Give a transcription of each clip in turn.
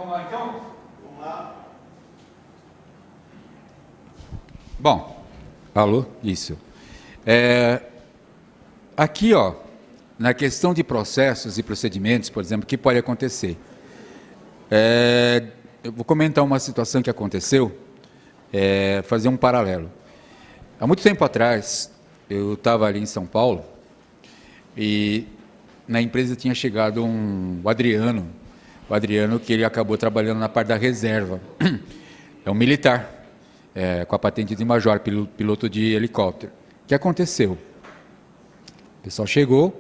Vamos lá, então? Vamos lá. Bom, alô? Isso. Aqui, ó, na questão de processos e procedimentos, por exemplo, o que pode acontecer? Eu vou comentar uma situação que aconteceu, fazer um paralelo. Há muito tempo atrás, eu estava ali em São Paulo e na empresa tinha chegado o Adriano que ele acabou trabalhando na parte da reserva. É um militar, com a patente de major, piloto de helicóptero. O que aconteceu? O pessoal chegou,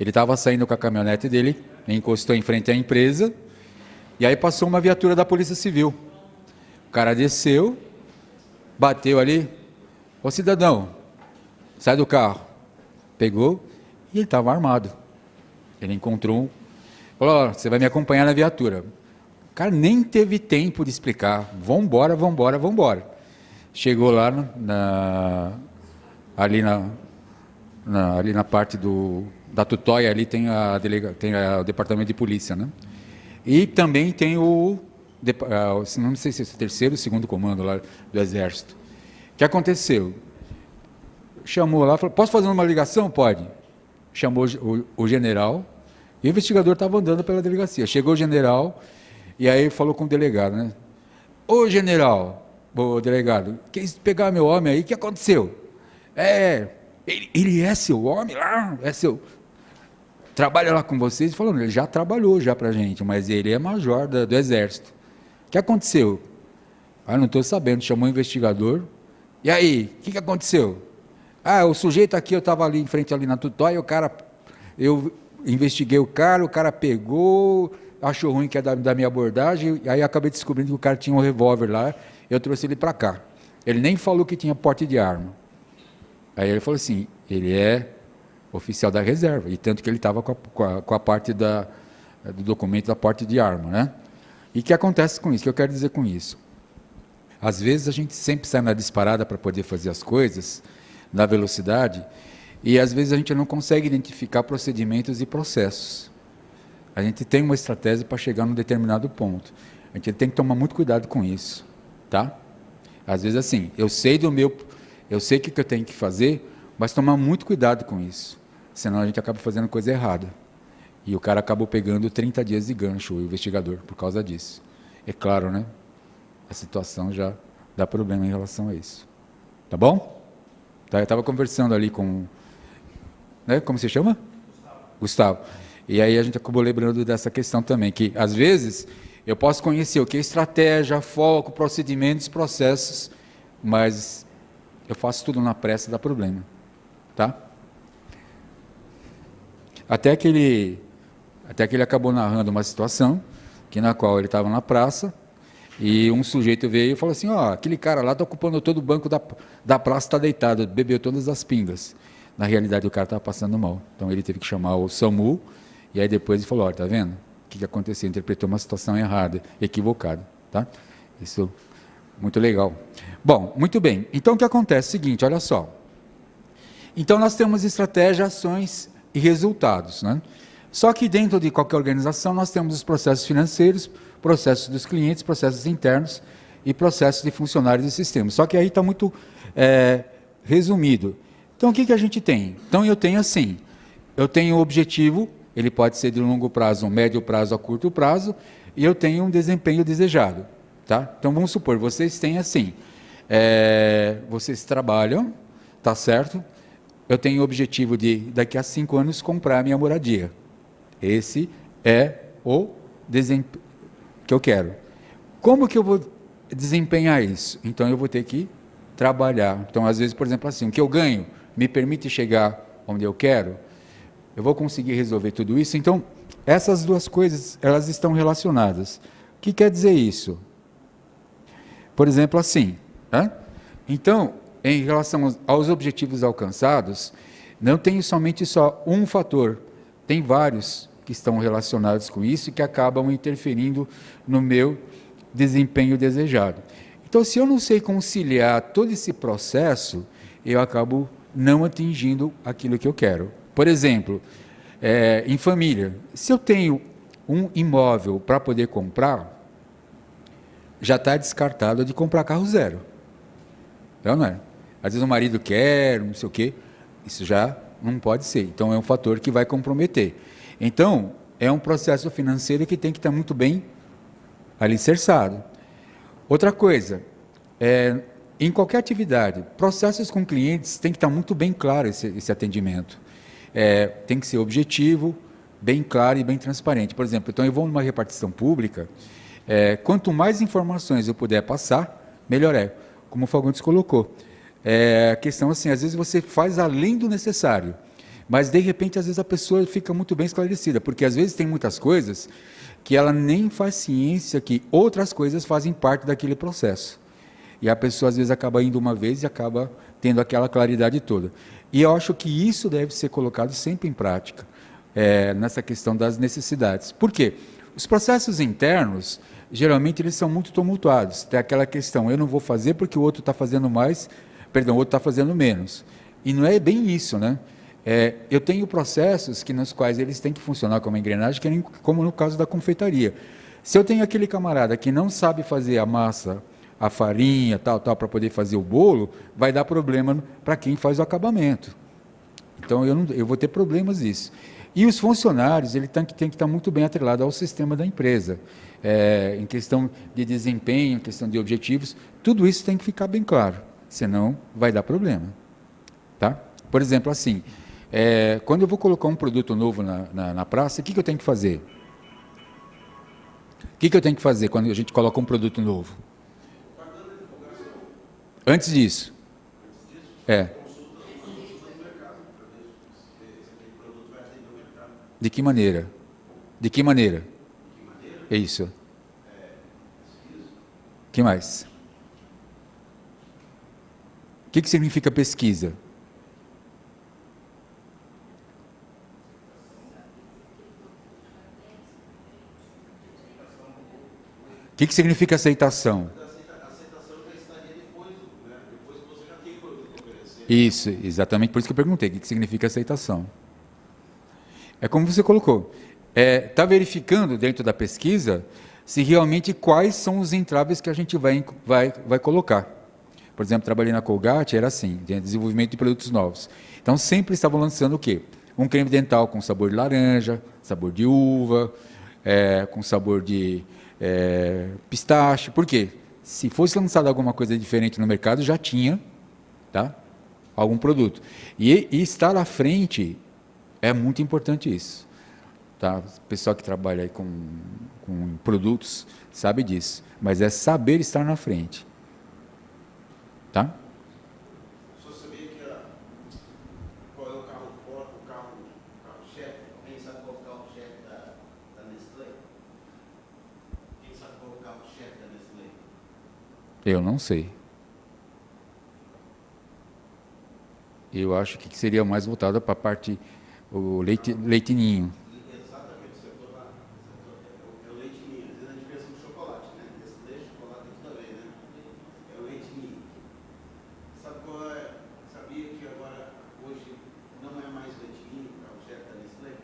ele estava saindo com a caminhonete dele, encostou em frente à empresa, e aí passou uma viatura da Polícia Civil. O cara desceu, bateu ali, ô cidadão, sai do carro. Pegou e ele estava armado. Ele encontrou, falou, você vai me acompanhar na viatura. O cara nem teve tempo de explicar, vambora. Chegou lá ali na parte da Tutóia, ali tem o departamento de polícia, né? E também tem não sei se é o terceiro ou segundo comando lá do Exército. O que aconteceu? Chamou lá, falou, posso fazer uma ligação? Pode. Chamou o general, e o investigador estava andando pela delegacia. Chegou o general, e aí falou com o delegado, né? Ô general, ô delegado, quis pegar meu homem aí, o que aconteceu? Ele é seu homem lá? É seu... Trabalha lá com vocês? Ele falou, ele já trabalhou já para a gente, mas ele é major do Exército. O que aconteceu? Não estou sabendo, chamou o investigador. E aí, o que aconteceu? O sujeito aqui, eu estava ali em frente ali na Tutóia, eu investiguei o cara pegou, achou ruim que é da minha abordagem, e aí acabei descobrindo que o cara tinha um revólver lá, eu trouxe ele para cá. Ele nem falou que tinha porte de arma. Aí ele falou assim, ele é oficial da reserva, e tanto que ele estava com a parte do documento da porte de arma, né? E o que acontece com isso? O que eu quero dizer com isso? Às vezes a gente sempre sai na disparada para poder fazer as coisas, na velocidade, e às vezes a gente não consegue identificar procedimentos e processos. A gente tem uma estratégia para chegar num determinado ponto. A gente tem que tomar muito cuidado com isso, tá? Às vezes assim, eu sei o que eu tenho que fazer, mas tomar muito cuidado com isso, senão a gente acaba fazendo coisa errada. E o cara acabou pegando 30 dias de gancho, o investigador, por causa disso. É claro, né? A situação já dá problema em relação a isso. Tá bom? Eu estava conversando ali com... Né? Como se chama? Gustavo. E aí a gente acabou lembrando dessa questão também, que às vezes eu posso conhecer o que é estratégia, foco, procedimentos, processos, mas eu faço tudo na pressa, dá problema. Tá? Até que ele acabou narrando uma situação, na qual ele estava na praça, e um sujeito veio e falou assim, aquele cara lá está ocupando todo o banco da praça, está deitado, bebeu todas as pingas. Na realidade, o cara estava passando mal. Então, ele teve que chamar o SAMU, e aí depois ele falou, está vendo? O que aconteceu? Interpretou uma situação errada, equivocada. Tá? Isso, muito legal. Bom, muito bem. Então, o que acontece? É o seguinte, olha só. Então, nós temos estratégia, ações e resultados, né? Só que dentro de qualquer organização, nós temos os processos financeiros, processos dos clientes, processos internos e processos de funcionários e sistemas. Só que aí está muito resumido. Então, o que a gente tem? Então, eu tenho assim, eu tenho um objetivo, ele pode ser de longo prazo, um médio prazo, a curto prazo, e eu tenho um desempenho desejado. Tá? Então, vamos supor, vocês têm assim, vocês trabalham, tá certo? Eu tenho o objetivo de, daqui a 5 anos, comprar a minha moradia. Esse é o desempenho que eu quero. Como que eu vou desempenhar isso? Então, eu vou ter que trabalhar. Então, às vezes, por exemplo, assim, o que eu ganho me permite chegar onde eu quero? Eu vou conseguir resolver tudo isso? Então, essas duas coisas, elas estão relacionadas. O que quer dizer isso? Por exemplo, assim, né? Então, em relação aos objetivos alcançados, não tem somente só um fator, tem vários que estão relacionados com isso e que acabam interferindo no meu desempenho desejado. Então, se eu não sei conciliar todo esse processo, eu acabo não atingindo aquilo que eu quero. Por exemplo, em família, se eu tenho um imóvel para poder comprar, já está descartado de comprar carro zero. Então, não é? Às vezes o marido quer, não sei o quê, isso já não pode ser. Então, é um fator que vai comprometer. Então, é um processo financeiro que tem que estar muito bem alicerçado. Outra coisa, em qualquer atividade, processos com clientes tem que estar muito bem claro esse atendimento. Tem que ser objetivo, bem claro e bem transparente. Por exemplo, então eu vou numa repartição pública, quanto mais informações eu puder passar, melhor é. Como o Fagundes colocou. A questão assim, às vezes você faz além do necessário, mas de repente às vezes a pessoa fica muito bem esclarecida, porque às vezes tem muitas coisas que ela nem faz ciência que outras coisas fazem parte daquele processo. E a pessoa às vezes acaba indo uma vez e acaba tendo aquela claridade toda. E eu acho que isso deve ser colocado sempre em prática, nessa questão das necessidades. Por quê? Os processos internos, geralmente, eles são muito tumultuados. Tem aquela questão, eu não vou fazer porque o outro está fazendo mais, perdão, o outro está fazendo menos. E não é bem isso, né? Eu tenho processos nos quais eles têm que funcionar como engrenagem, como no caso da confeitaria. Se eu tenho aquele camarada que não sabe fazer a massa, a farinha, tal, para poder fazer o bolo, vai dar problema para quem faz o acabamento. Então, eu vou ter problemas nisso. E os funcionários, ele tem que estar muito bem atrelado ao sistema da empresa. Em questão de desempenho, em questão de objetivos, tudo isso tem que ficar bem claro, senão vai dar problema. Tá? Por exemplo, assim, quando eu vou colocar um produto novo na praça, o que eu tenho que fazer? O que eu tenho que fazer quando a gente coloca um produto novo? Antes disso. De que maneira? De que maneira? É isso. O que mais? O que significa pesquisa? O que significa aceitação? Isso, exatamente por isso que eu perguntei. O que significa aceitação? É como você colocou. Está verificando dentro da pesquisa se realmente quais são os entraves que a gente vai colocar. Por exemplo, trabalhei na Colgate, era assim, desenvolvimento de produtos novos. Então, sempre estavam lançando o quê? Um creme dental com sabor de laranja, sabor de uva, com sabor de pistache. Por quê? Se fosse lançado alguma coisa diferente no mercado, já tinha, tá? Algum produto. E estar à frente é muito importante isso. Tá? O pessoal que trabalha aí com produtos sabe disso. Mas é saber estar na frente. Tá? Só sabia qual é o carro-chefe? Alguém sabe qual é o carro-chefe da Nestlé? Quem sabe qual é o carro-chefe da Nestlé? Eu não sei. Eu acho que seria mais voltada para a parte, o leite ninho. Exatamente, você falou lá. É o leite ninho. Às vezes a gente pensa no chocolate, né? Nestlé, chocolate aqui também, né? É o leite ninho. Sabe qual é? Sabia que agora, hoje, não é mais o leite ninho, o carro-chefe da Nestlé?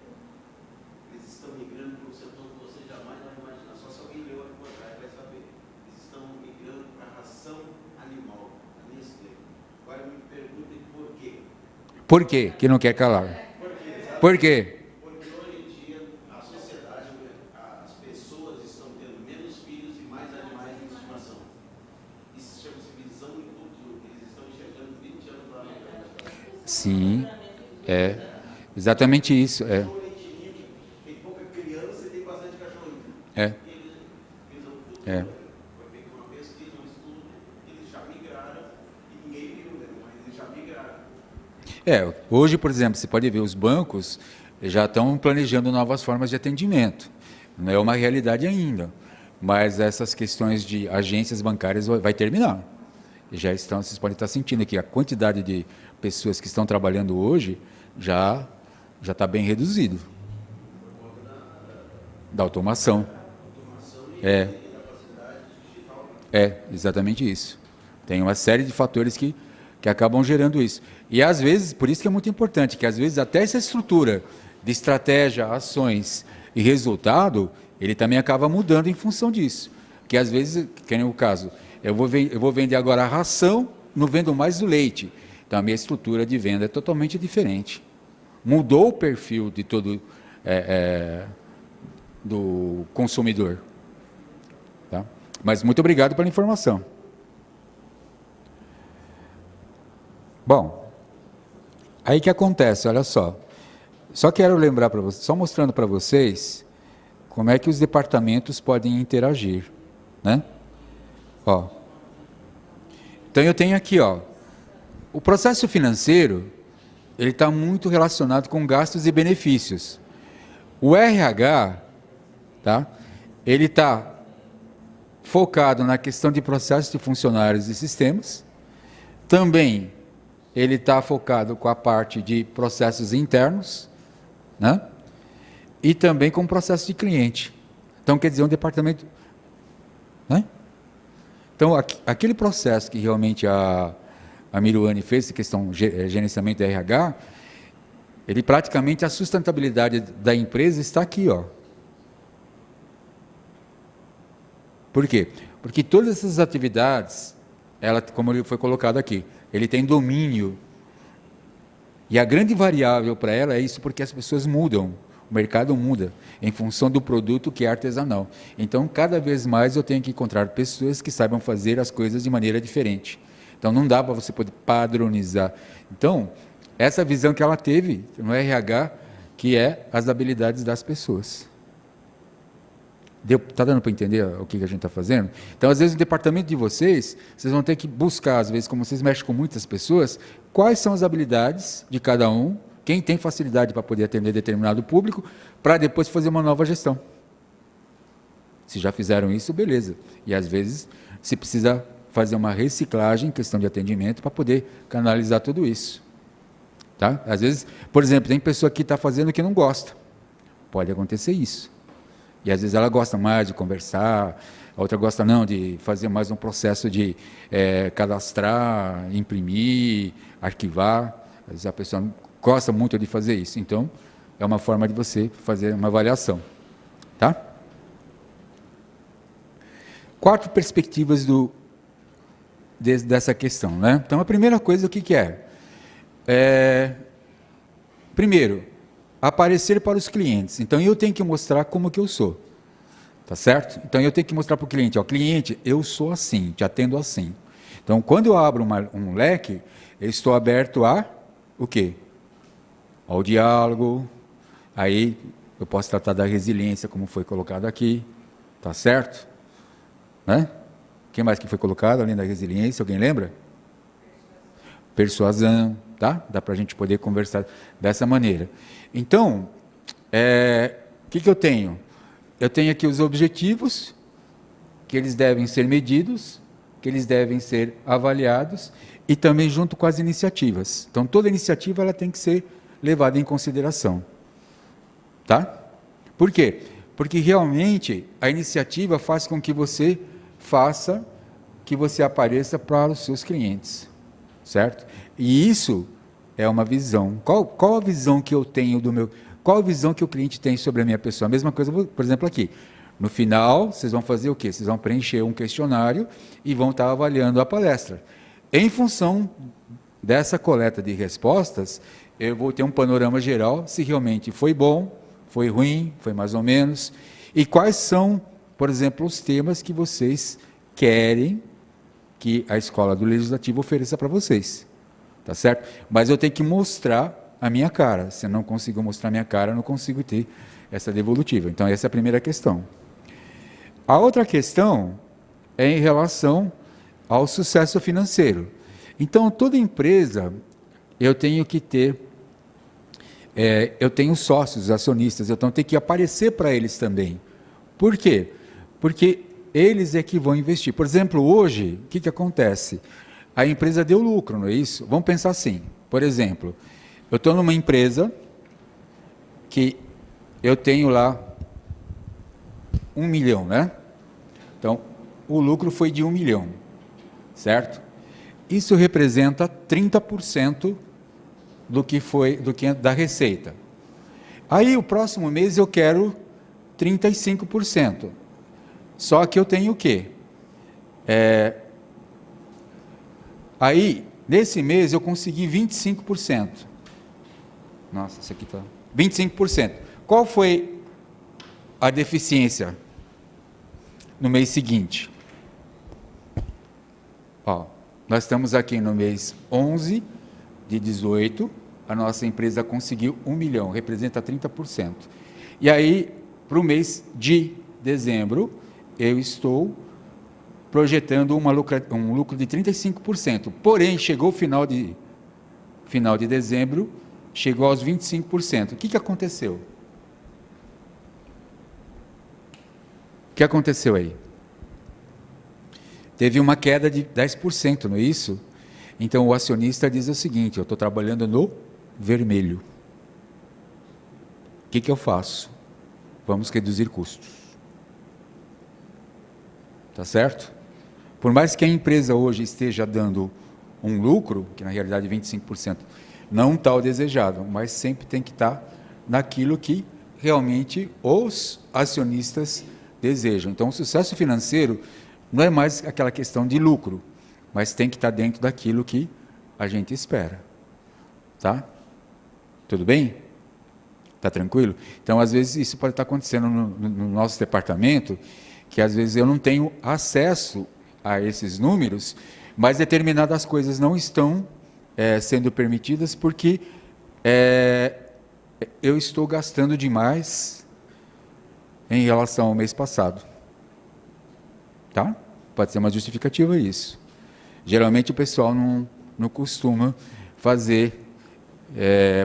Eles estão migrando para um setor que você jamais vai imaginar. Só se alguém leu a reportagem vai saber. Eles estão migrando para a ração animal, a Nestlé. Agora me perguntem por quê. Por quê que não quer calar? Por quê? Porque hoje em dia a sociedade, as pessoas estão tendo menos filhos e mais animais de estimação. Isso chama-se visão em futuro. Eles estão enxergando 20 anos lá na frente. Sim, exatamente isso. O leitinho que tem pouca criança e tem bastante cachorrinho. É. E eles visão no futuro. Foi feita uma pesquisa, um estudo, eles já migraram e ninguém viu, né? Mas eles já migraram. Hoje, por exemplo, você pode ver, os bancos já estão planejando novas formas de atendimento. Não é uma realidade ainda, mas essas questões de agências bancárias vai terminar. E já estão, vocês podem estar sentindo que a quantidade de pessoas que estão trabalhando hoje já está bem reduzido. Da automação. Exatamente isso. Tem uma série de fatores que acabam gerando isso. E, às vezes, por isso que é muito importante, que, às vezes, até essa estrutura de estratégia, ações e resultado, ele também acaba mudando em função disso. Porque às vezes, que nem o caso, eu vou vender agora a ração, não vendo mais o leite. Então a minha estrutura de venda é totalmente diferente. Mudou o perfil de todo do consumidor. Tá? Mas muito obrigado pela informação. Bom, aí que acontece, olha só. Só quero lembrar para vocês, só mostrando para vocês como é que os departamentos podem interagir, né? Ó. Então eu tenho aqui, ó, o processo financeiro, ele está muito relacionado com gastos e benefícios. O RH, tá? Ele está focado na questão de processos de funcionários e sistemas. Também ele está focado com a parte de processos internos, né? E também com o processo de cliente. Então, quer dizer, um departamento... Né? Então, aquele processo que realmente a Miruane fez, a questão de gerenciamento da RH, ele praticamente, a sustentabilidade da empresa está aqui, ó. Por quê? Porque todas essas atividades, ela, como ele foi colocado aqui, ele tem domínio. E a grande variável para ela é isso, porque as pessoas mudam, o mercado muda, em função do produto que é artesanal. Então, cada vez mais eu tenho que encontrar pessoas que saibam fazer as coisas de maneira diferente. Então, não dá para você poder padronizar. Então, essa visão que ela teve no RH, que é as habilidades das pessoas. Está dando para entender o que a gente está fazendo? Então, às vezes, no departamento de vocês vão ter que buscar, às vezes, como vocês mexem com muitas pessoas, quais são as habilidades de cada um, quem tem facilidade para poder atender determinado público, para depois fazer uma nova gestão. Se já fizeram isso, beleza. E, às vezes, se precisa fazer uma reciclagem, questão de atendimento, para poder canalizar tudo isso. Tá? Às vezes, por exemplo, tem pessoa que está fazendo que não gosta. Pode acontecer isso. E às vezes ela gosta mais de conversar, a outra gosta não, de fazer mais um processo de cadastrar, imprimir, arquivar. Às vezes a pessoa não gosta muito de fazer isso. Então, é uma forma de você fazer uma avaliação. Tá? 4 perspectivas dessa questão. Né? Então, a primeira coisa, o que é? Primeiro, aparecer para os clientes. Então, eu tenho que mostrar como que eu sou. Tá certo? Então, eu tenho que mostrar para o cliente, ó, cliente, eu sou assim, te atendo assim. Então, quando eu abro um leque, eu estou aberto a o quê? Ao diálogo. Aí, eu posso tratar da resiliência, como foi colocado aqui. Tá certo? Né? Quem mais que foi colocado, além da resiliência? Alguém lembra? Persuasão. Tá? Dá para a gente poder conversar dessa maneira. Então, o que eu tenho? Eu tenho aqui os objetivos, que eles devem ser medidos, que eles devem ser avaliados, e também junto com as iniciativas. Então, toda iniciativa ela tem que ser levada em consideração. Tá? Por quê? Porque realmente a iniciativa faz com que você apareça para os seus clientes. Certo? E isso é uma visão. Qual a visão que eu tenho do meu... Qual a visão que o cliente tem sobre a minha pessoa? A mesma coisa, por exemplo, aqui. No final, vocês vão fazer o quê? Vocês vão preencher um questionário e vão estar avaliando a palestra. Em função dessa coleta de respostas, eu vou ter um panorama geral, se realmente foi bom, foi ruim, foi mais ou menos, e quais são, por exemplo, os temas que vocês querem que a Escola do Legislativo ofereça para vocês. Tá certo? Mas eu tenho que mostrar a minha cara. Se eu não consigo mostrar a minha cara, eu não consigo ter essa devolutiva. Então, essa é a primeira questão. A outra questão é em relação ao sucesso financeiro. Então, toda empresa, eu tenho que ter, eu tenho sócios, acionistas, então eu tenho que aparecer para eles também. Por quê? Porque eles é que vão investir. Por exemplo, hoje, o que acontece? A empresa deu lucro, não é isso? Vamos pensar assim, por exemplo, eu estou numa empresa que eu tenho lá 1 milhão, né? Então, o lucro foi de 1 milhão, certo? Isso representa 30% da receita. Aí, o próximo mês, eu quero 35%. Só que eu tenho o quê? Aí, nesse mês, eu consegui 25%. Nossa, isso aqui está... 25%. Qual foi a deficiência no mês seguinte? Ó, nós estamos aqui no mês 11 de 18, a nossa empresa conseguiu 1 milhão, representa 30%. E aí, para o mês de dezembro, eu estou projetando um lucro de 35%. Porém, chegou o final de dezembro, chegou aos 25%. O que aconteceu? O que aconteceu aí? Teve uma queda de 10%, não é isso? Então, o acionista diz o seguinte: eu estou trabalhando no vermelho. O que eu faço? Vamos reduzir custos. Tá certo? Por mais que a empresa hoje esteja dando um lucro, que na realidade 25%, não está o desejado, mas sempre tem que estar naquilo que realmente os acionistas desejam. Então, o sucesso financeiro não é mais aquela questão de lucro, mas tem que estar dentro daquilo que a gente espera. Tá? Tudo bem? Tá tranquilo? Então, às vezes, isso pode estar acontecendo no nosso departamento, que às vezes eu não tenho acesso a esses números, mas determinadas coisas não estão sendo permitidas porque eu estou gastando demais em relação ao mês passado. Tá? Pode ser uma justificativa isso. Geralmente o pessoal não costuma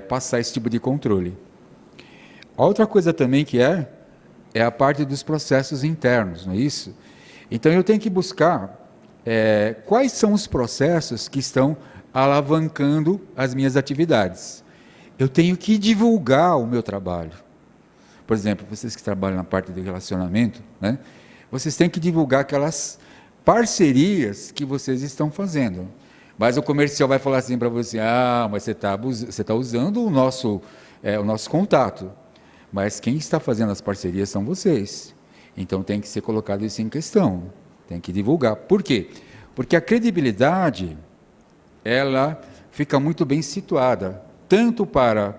passar esse tipo de controle. Outra coisa também que é a parte dos processos internos, não é isso? Então eu tenho que buscar quais são os processos que estão alavancando as minhas atividades. Eu tenho que divulgar o meu trabalho. Por exemplo, vocês que trabalham na parte de relacionamento, né? Vocês têm que divulgar aquelas parcerias que vocês estão fazendo. Mas o comercial vai falar assim para você: mas você está usando o nosso contato. Mas quem está fazendo as parcerias são vocês. Então tem que ser colocado isso em questão. Tem que divulgar. Por quê? Porque a credibilidade, ela fica muito bem situada, tanto para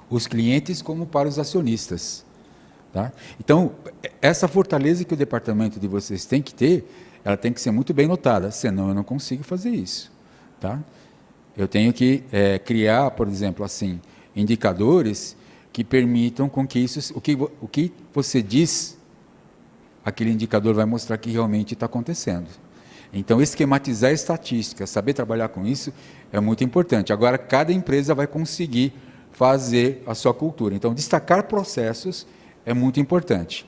os clientes como para os acionistas. Tá? Então, essa fortaleza que o departamento de vocês tem que ter, ela tem que ser muito bem notada, senão eu não consigo fazer isso. Tá? Eu tenho que criar, por exemplo, assim, indicadores que permitam com que isso, o que você diz, aquele indicador vai mostrar que realmente está acontecendo. Então, esquematizar a estatística, saber trabalhar com isso é muito importante. Agora, cada empresa vai conseguir fazer a sua cultura. Então, destacar processos é muito importante.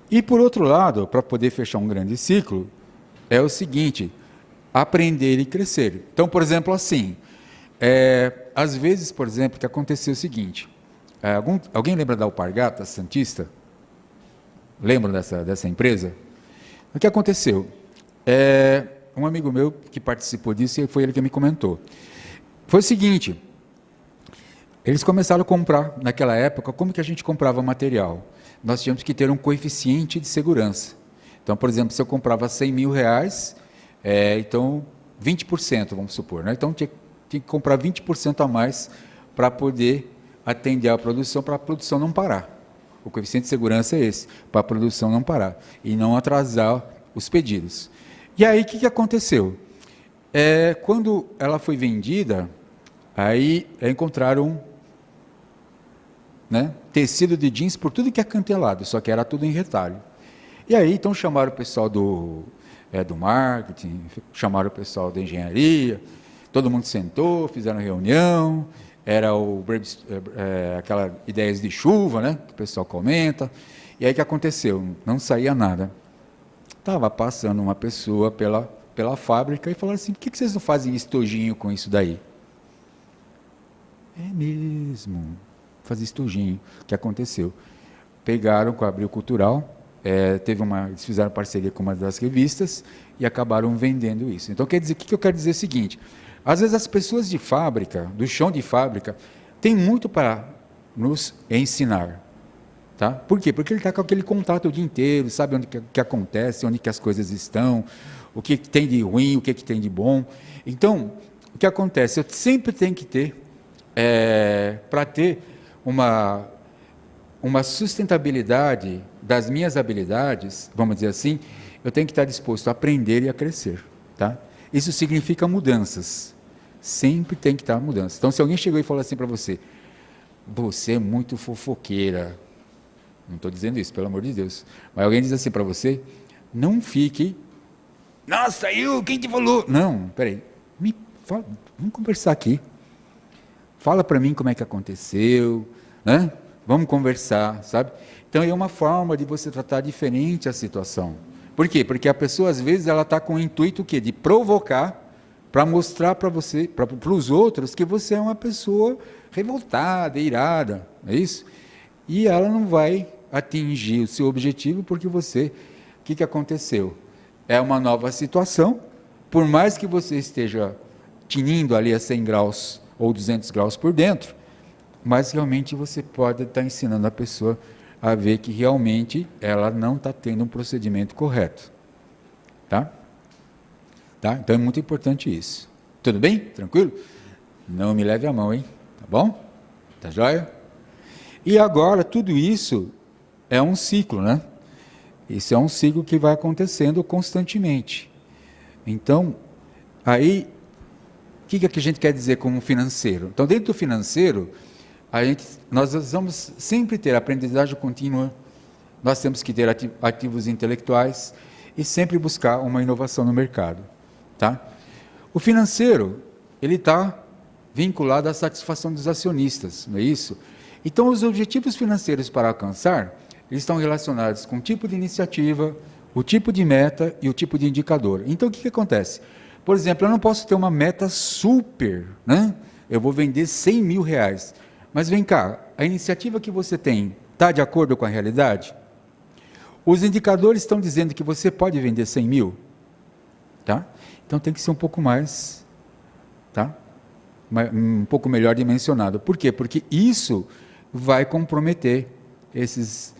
E, por outro lado, para poder fechar um grande ciclo, é o seguinte: aprender e crescer. Então, por exemplo, assim, às vezes, por exemplo, que aconteceu o seguinte, alguém lembra da Alpargata Santista? Lembra dessa empresa? O que aconteceu? Um amigo meu que participou disso, e foi ele que me comentou. Foi o seguinte: eles começaram a comprar, naquela época, como que a gente comprava material? Nós tínhamos que ter um coeficiente de segurança. Então, por exemplo, se eu comprava R$100 mil, então 20%, vamos supor. Né? Então, tinha que comprar 20% a mais para poder atender a produção, para a produção não parar. O coeficiente de segurança é esse, para a produção não parar e não atrasar os pedidos. E aí, o que aconteceu? Quando ela foi vendida, aí encontraram tecido de jeans por tudo que é cantelado, só que era tudo em retalho. E aí, então, chamaram o pessoal do marketing, chamaram o pessoal da engenharia, todo mundo sentou, fizeram reunião, era aquela ideias de chuva, né, que o pessoal comenta. E aí, o que aconteceu? Não saía nada. Estava passando uma pessoa pela fábrica e falaram assim: por que vocês não fazem estojinho com isso daí? É mesmo, fazer estojinho. O que aconteceu? Pegaram com a Abril Cultural, eles fizeram parceria com uma das revistas e acabaram vendendo isso. Então, quer dizer, o que eu quero dizer é o seguinte: às vezes as pessoas de fábrica, do chão de fábrica, têm muito para nos ensinar. Tá? Por quê? Porque ele está com aquele contato o dia inteiro, sabe onde que acontece, onde que as coisas estão, o que tem de ruim, o que tem de bom. Então, o que acontece? Eu sempre tenho que ter, para ter uma sustentabilidade das minhas habilidades, vamos dizer assim, eu tenho que estar disposto a aprender e a crescer. Tá? Isso significa mudanças. Sempre tem que estar mudança. Então, se alguém chegou e falou assim para você, você é muito fofoqueira, não estou dizendo isso, pelo amor de Deus, mas alguém diz assim para você, não fique, nossa, quem te falou? Não, peraí, vamos conversar aqui, fala para mim como é que aconteceu, né? Vamos conversar, sabe? Então é uma forma de você tratar diferente a situação. Por quê? Porque a pessoa às vezes ela está com o intuito o quê? De provocar, para mostrar para você, para os outros, que você é uma pessoa revoltada, irada, é isso? E ela não vai atingir o seu objetivo porque o que aconteceu? É uma nova situação, por mais que você esteja tinindo ali a 100 graus ou 200 graus por dentro, mas realmente você pode estar ensinando a pessoa a ver que realmente ela não está tendo um procedimento correto. Tá? Tá? Então é muito importante isso. Tudo bem? Tranquilo? Não me leve a mão, hein? Tá bom? Tá joia? E agora, tudo isso é um ciclo, né? Isso é um ciclo que vai acontecendo constantemente. Então, aí, o que a gente quer dizer como financeiro? Então, dentro do financeiro, nós vamos sempre ter aprendizagem contínua, nós temos que ter ativos intelectuais e sempre buscar uma inovação no mercado. Tá? O financeiro, ele está vinculado à satisfação dos acionistas, não é isso? Então, os objetivos financeiros para alcançar, eles estão relacionados com o tipo de iniciativa, o tipo de meta e o tipo de indicador. Então, o que acontece? Por exemplo, eu não posso ter uma meta super, né? Eu vou vender 100 mil reais. Mas vem cá, a iniciativa que você tem está de acordo com a realidade? Os indicadores estão dizendo que você pode vender 100 mil? Tá? Então tem que ser um pouco mais, tá? Um pouco melhor dimensionado. Por quê? Porque isso vai comprometer esses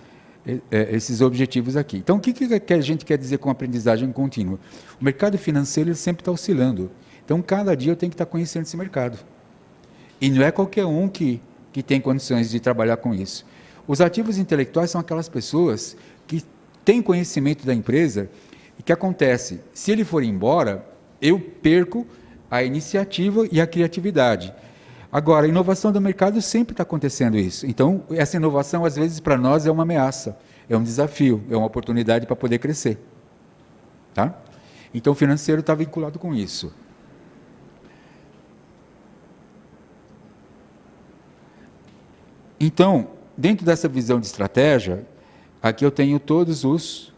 objetivos aqui. Então, o que a gente quer dizer com aprendizagem contínua? O mercado financeiro ele sempre está oscilando. Então, cada dia eu tenho que estar conhecendo esse mercado. E não é qualquer um que tem condições de trabalhar com isso. Os ativos intelectuais são aquelas pessoas que têm conhecimento da empresa e que acontece, se ele for embora, eu perco a iniciativa e a criatividade. Agora, a inovação do mercado sempre está acontecendo isso. Então, essa inovação, às vezes, para nós é uma ameaça, é um desafio, é uma oportunidade para poder crescer. Tá? Então, o financeiro está vinculado com isso. Então, dentro dessa visão de estratégia, aqui eu tenho todos os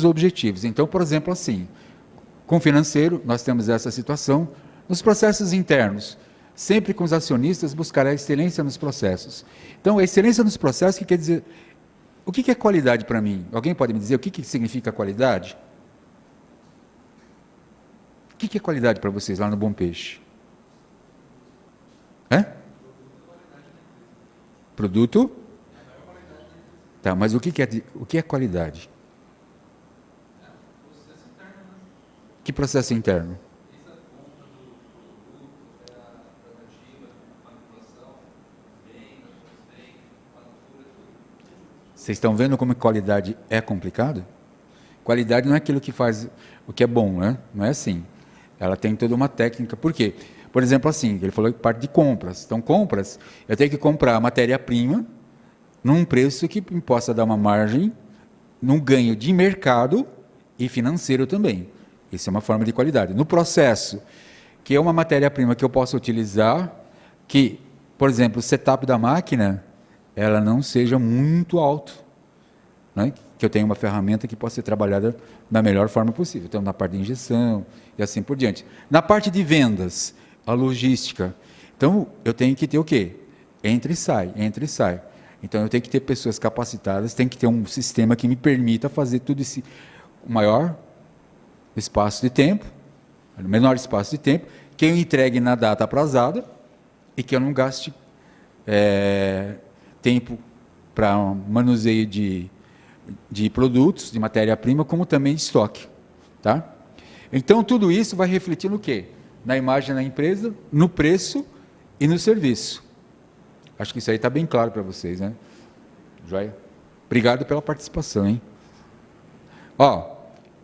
objetivos. Então, por exemplo, assim, com o financeiro, nós temos essa situação. Nos processos internos, sempre com os acionistas, buscar a excelência nos processos. Então, a excelência nos processos, que quer dizer, o que é qualidade para mim? Alguém pode me dizer o que significa qualidade? O que é qualidade para vocês lá no Bom Peixe? Produto? Tá, mas o que é qualidade? Que processo interno? Vocês estão vendo como qualidade é complicado? Qualidade não é aquilo que faz o que é bom, né? Não é assim. Ela tem toda uma técnica. Por quê? Por exemplo, assim, ele falou que parte de compras. Então, compras, eu tenho que comprar a matéria-prima num preço que possa dar uma margem, num ganho de mercado e financeiro também. Isso é uma forma de qualidade. No processo, que é uma matéria-prima que eu possa utilizar, que, por exemplo, o setup da máquina, ela não seja muito alto, né? Que eu tenha uma ferramenta que possa ser trabalhada da melhor forma possível. Então, na parte de injeção e assim por diante. Na parte de vendas, a logística. Então, eu tenho que ter o quê? Entra e sai, entra e sai. Então, eu tenho que ter pessoas capacitadas, tem que ter um sistema que me permita fazer tudo isso, o maior espaço de tempo, no menor espaço de tempo, que eu entregue na data aprazada e que eu não gaste tempo para manuseio de produtos, de matéria-prima, como também de estoque. Tá? Então, tudo isso vai refletir no quê? Na imagem da empresa, no preço e no serviço. Acho que isso aí está bem claro para vocês, né? Joia? Obrigado pela participação, hein? Ó,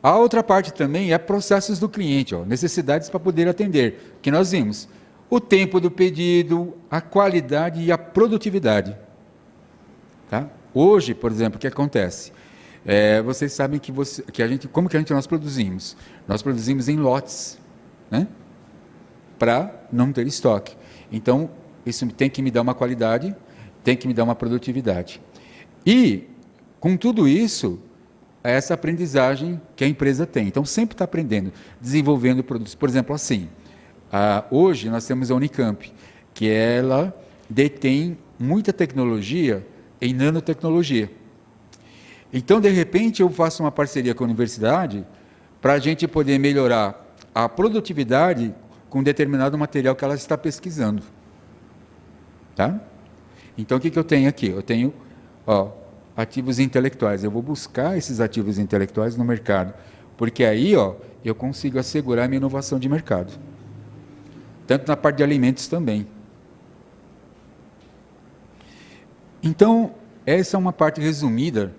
a outra parte também é processos do cliente, ó, necessidades para poder atender, que nós vimos. O tempo do pedido, a qualidade e a produtividade. Tá? Hoje, por exemplo, o que acontece? Vocês sabem que nós produzimos? Nós produzimos em lotes, né? Para não ter estoque. Então, isso tem que me dar uma qualidade, tem que me dar uma produtividade. E, com tudo isso, essa aprendizagem que a empresa tem. Então, sempre está aprendendo, desenvolvendo produtos. Por exemplo, assim, hoje nós temos a Unicamp, que ela detém muita tecnologia em nanotecnologia. Então, de repente, eu faço uma parceria com a universidade para a gente poder melhorar a produtividade com determinado material que ela está pesquisando. Tá? Então, o que eu tenho aqui? Eu tenho ativos intelectuais. Eu vou buscar esses ativos intelectuais no mercado, porque aí eu consigo assegurar a minha inovação de mercado. Tanto na parte de alimentos também. Então, essa é uma parte resumida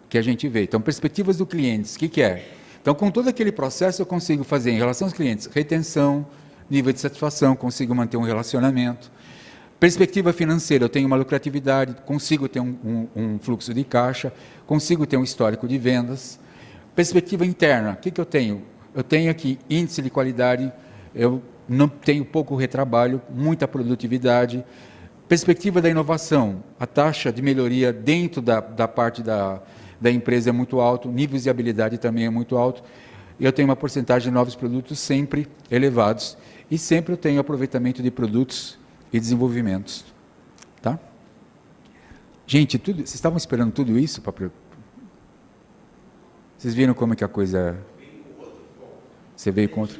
que a gente vê. Então, perspectivas do cliente, o que é? Então, com todo aquele processo, eu consigo fazer, em relação aos clientes, retenção, nível de satisfação, consigo manter um relacionamento. Perspectiva financeira, eu tenho uma lucratividade, consigo ter um fluxo de caixa, consigo ter um histórico de vendas. Perspectiva interna, o que eu tenho? Eu tenho aqui índice de qualidade, eu não tenho pouco retrabalho, muita produtividade. Perspectiva da inovação, a taxa de melhoria dentro da parte da empresa é muito alto, níveis de habilidade também é muito alto. Eu tenho uma porcentagem de novos produtos sempre elevados e sempre eu tenho aproveitamento de produtos e desenvolvimentos. Tá? Gente, vocês estavam esperando tudo isso? Vocês viram como é que a coisa... Você veio contra...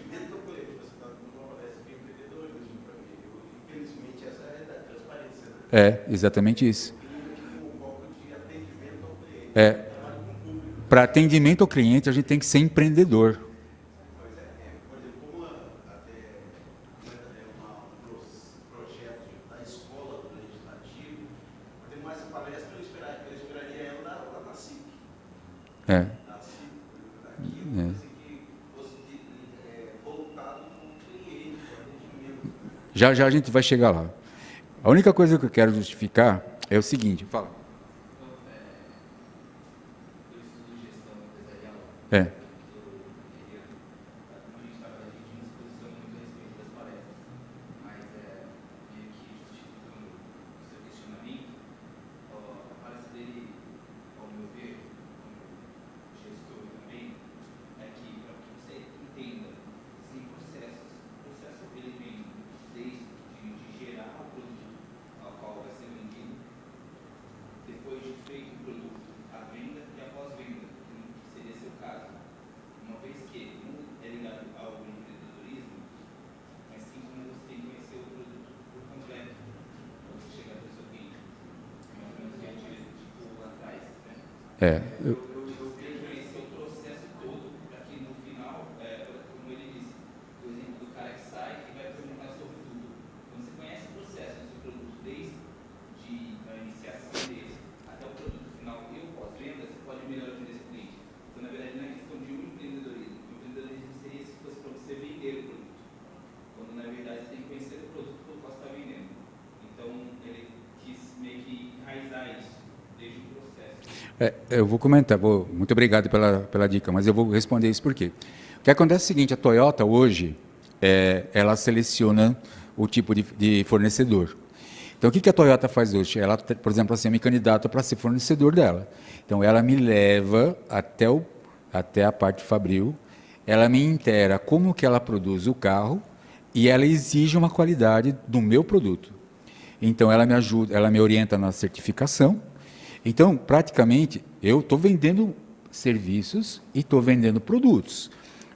exatamente isso. Para atendimento ao cliente, a gente tem que ser empreendedor. Por exemplo, como até um projeto da escola do legislativo, tem mais essa palestra, eu esperaria ela lá na CIP. Na CIP, que fosse voltado para o cliente, para o atendimento. Já a gente vai chegar lá. A única coisa que eu quero justificar é o seguinte, fala. Eu queria conhecer o processo todo, para que no final, como ele disse, o exemplo do cara que sai e vai perguntar sobre tudo. Quando você conhece o processo do seu produto, desde a iniciação dele até o produto final e o pós-venda, você pode melhorar o interesse do cliente. Então, na verdade, não é questão de um empreendedorismo. O empreendedorismo seria se fosse para você vender o produto. Quando, na verdade, você tem que conhecer o produto que eu posso estar vendendo. Então, ele quis meio que enraizar isso desde o processo. Eu vou comentar, muito obrigado pela dica, mas eu vou responder isso por quê. O que acontece é o seguinte, a Toyota hoje, ela seleciona o tipo de fornecedor. Então, o que a Toyota faz hoje? Ela, por exemplo, assim, eu me candidato para ser fornecedor dela. Então, ela me leva até a parte fabril, ela me inteira como que ela produz o carro e ela exige uma qualidade do meu produto. Então, ela me ajuda, ela me orienta na certificação. Então, praticamente, eu estou vendendo serviços e estou vendendo produtos.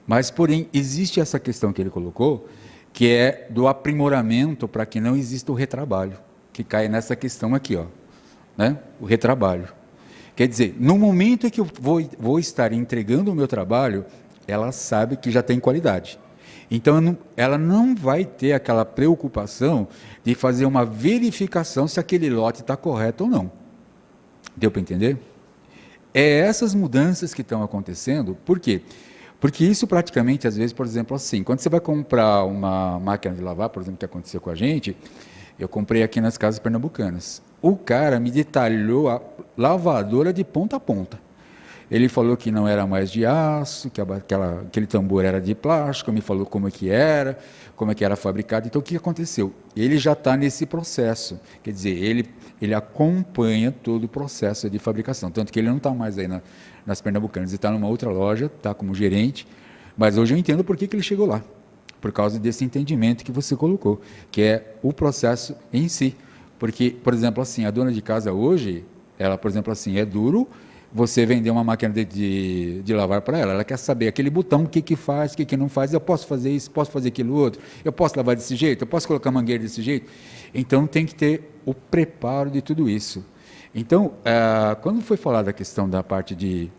Mas, porém, existe essa questão que ele colocou, que é do aprimoramento para que não exista o retrabalho, que cai nessa questão aqui, né, o retrabalho. Quer dizer, no momento em que eu vou estar entregando o meu trabalho, ela sabe que já tem qualidade. Então, ela não vai ter aquela preocupação de fazer uma verificação se aquele lote está correto ou não. Deu para entender? É essas mudanças que estão acontecendo. Por quê? Porque isso praticamente, às vezes, por exemplo, assim, quando você vai comprar uma máquina de lavar, por exemplo, que aconteceu com a gente, eu comprei aqui nas casas pernambucanas. O cara me detalhou a lavadora de ponta a ponta. Ele falou que não era mais de aço, que aquele tambor era de plástico, me falou como é que era fabricado. Então, o que aconteceu? Ele já está nesse processo. Quer dizer, ele acompanha todo o processo de fabricação. Tanto que ele não está mais aí nas Pernambucanas. Ele está numa outra loja, está como gerente. Mas hoje eu entendo por que ele chegou lá. Por causa desse entendimento que você colocou, que é o processo em si. Porque, por exemplo, assim, a dona de casa hoje, ela, por exemplo, assim, é duro você vender uma máquina de lavar para ela. Ela quer saber aquele botão, o que faz, o que não faz. Eu posso fazer isso, posso fazer aquilo outro. Eu posso lavar desse jeito, eu posso colocar mangueira desse jeito. Então, tem que ter o preparo de tudo isso. Então, quando foi falar da questão da parte de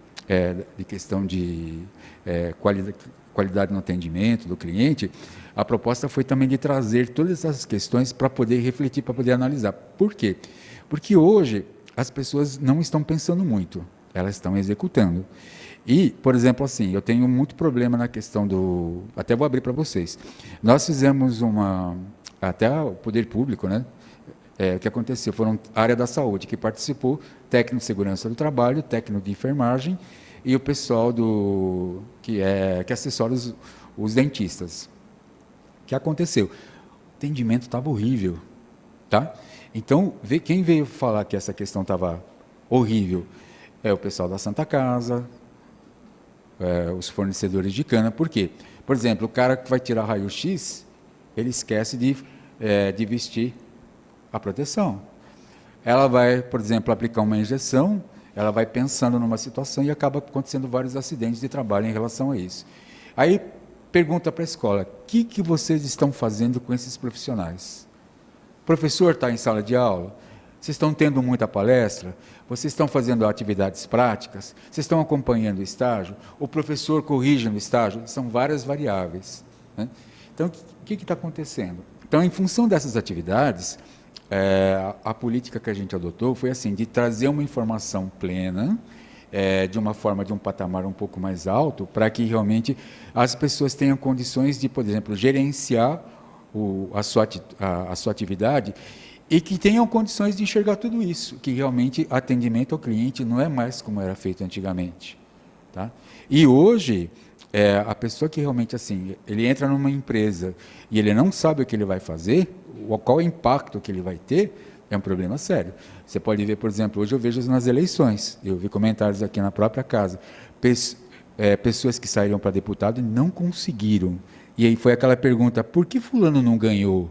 questão de qualidade no atendimento do cliente, a proposta foi também de trazer todas essas questões para poder refletir, para poder analisar. Por quê? Porque hoje as pessoas não estão pensando muito, elas estão executando. E, por exemplo, assim, eu tenho muito problema na questão do... Até vou abrir para vocês. Nós fizemos até o poder público, né? O que aconteceu? Foram a área da saúde que participou, técnico de segurança do trabalho, técnico de enfermagem e o pessoal que assessora os dentistas. O que aconteceu? O atendimento estava horrível, tá? Então, quem veio falar que essa questão estava horrível é o pessoal da Santa Casa, os fornecedores de cana. Por quê? Por exemplo, o cara que vai tirar raio-x, ele esquece de vestir a proteção. Ela vai, por exemplo, aplicar uma injeção, ela vai pensando numa situação e acaba acontecendo vários acidentes de trabalho em relação a isso. Aí, pergunta para a escola, o que vocês estão fazendo com esses profissionais? O professor está em sala de aula? Vocês estão tendo muita palestra? Vocês estão fazendo atividades práticas? Vocês estão acompanhando o estágio? O professor corrige no estágio? São várias variáveis, né? Então, o que está acontecendo? Então, em função dessas atividades, a política que a gente adotou foi assim, de trazer uma informação plena, de uma forma, de um patamar um pouco mais alto, para que realmente as pessoas tenham condições de, por exemplo, gerenciar a sua atividade e que tenham condições de enxergar tudo isso, que realmente atendimento ao cliente não é mais como era feito antigamente, tá? E hoje, a pessoa que realmente, assim, ele entra numa empresa e ele não sabe o que ele vai fazer, qual é o impacto que ele vai ter, é um problema sério. Você pode ver, por exemplo, hoje eu vejo nas eleições, eu vi comentários aqui na própria casa, pessoas que saíram para deputado e não conseguiram. E aí foi aquela pergunta, por que fulano não ganhou?